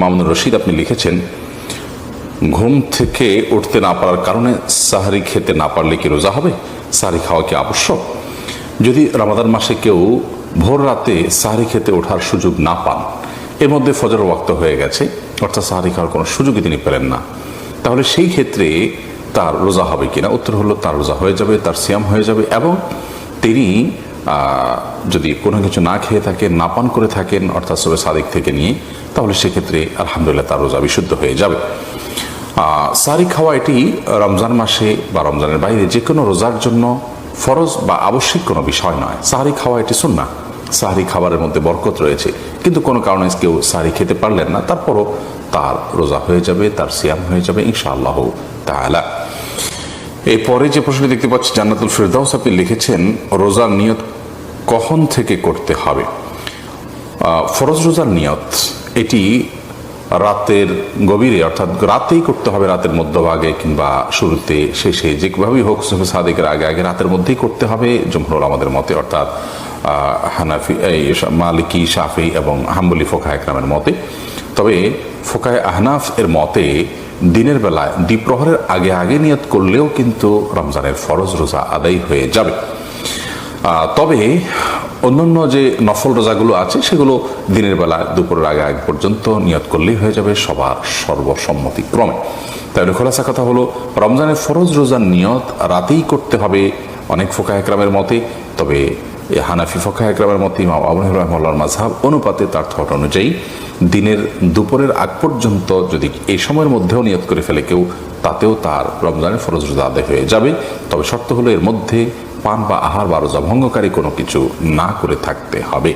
মামুনুর রশিদ আপনি লিখেছেন, ঘুম থেকে উঠতে না পারার কারণে সাহরি খেতে না পারলে কি রোজা হবে? সাহরি খাওয়া কি আবশ্যক? যদি রমাদান মাসে কেউ ভোর রাতে সাহরি খেতে ওঠার সুযোগ না পান, এর মধ্যে ফজর ওয়াক্ত হয়ে গেছে, অর্থাৎ সাহরি খাওয়ার কোনো সুযোগই তিনি পেলেন না, তাহলে সেই ক্ষেত্রে তার রোজা হবে কিনা? উত্তর হলো তার রোজা হয়ে যাবে, তার সিয়াম হয়ে যাবে। এবং তিনি যদি কোনো কিছু না খেয়ে থাকেন, না পান করে থাকেন, অর্থাৎ সবে সাদিক থেকে নিয়ে, তাহলে সেক্ষেত্রে আলহামদুলিল্লাহ তার রোজা বিশুদ্ধ হয়ে যাবে। সাহরি খাওয়া এটি রমজান মাসে বা রমজানের বাইরে যে কোনো রোজার জন্য ফরজ বা আবশ্যিক কোনো বিষয় নয়। সাহরি খাওয়া এটি সুন্নাহ, সাহরি খাবারের মধ্যে বরকত রয়েছে। কিন্তু কোনো কারণে কেউ সাহরি খেতে পারলেন না, তারপরও তার রোজা হয়ে যাবে, তার সিয়াম হয়ে যাবে ইনশাআল্লাহ তাআলা। এরপরে যে প্রশ্ন দেখতে পাচ্ছি, জান্নাতুল ফেরদাউস আপনি লিখেছেন, রোজার নিয়ত কখন থেকে করতে হবে? ফরজ রোজার নিয়ত এটি রাতের গভীরে, অর্থাৎ রাতেই করতে হবে, রাতের মধ্যভাগে কিংবা শুরুতে, শেষে, যেভাবেই হোক সুবহ সাদিকের আগে আগে রাতের মধ্যেই করতে হবে জমহুর আমাদের মতে, অর্থাৎ হানাফি, মালিকি, শাফি এবং হাম্বলি ফোকায়ে কেরামের মতে। তবে ফোকায়ে আহনাফ এর মতে দিনের বেলায় দ্বিপ্রহরের আগে আগে নিয়ত করলেও কিন্তু রমজানের ফরজ রোজা আদায় হয়ে যাবে। তবে অন্যান্য যে নফল রোজাগুলো আছে সেগুলো দিনের বেলা দুপুরের আগে আগে পর্যন্ত নিয়ত করলেই হয়ে যাবে সবার সর্বসম্মতিক্রমে। তাহলে খোলাসা কথা হলো, রমজানের ফরজ রোজার নিয়ত রাতেই করতে হবে অনেক ফোকায়ে কেরামের মতে। তবে হানাফি ফোকায়ে কেরামের মতে ইমাম আবু হানিফা রাহিমাহুল্লাহর মাযহাব অনুপাতে, তার থট অনুযায়ী দিনের দুপুরের আগ পর্যন্ত যদি এই সময়ের মধ্যেও নিয়ত করে ফেলে কেউ, তাতেও তার রমজানের ফরজ রোজা আদায় হয়ে যাবে। তবে শর্ত হলো এর মধ্যে পান বা আহার বা রোজা ভঙ্গকারী কোনো কিছু না করে থাকতে হবে।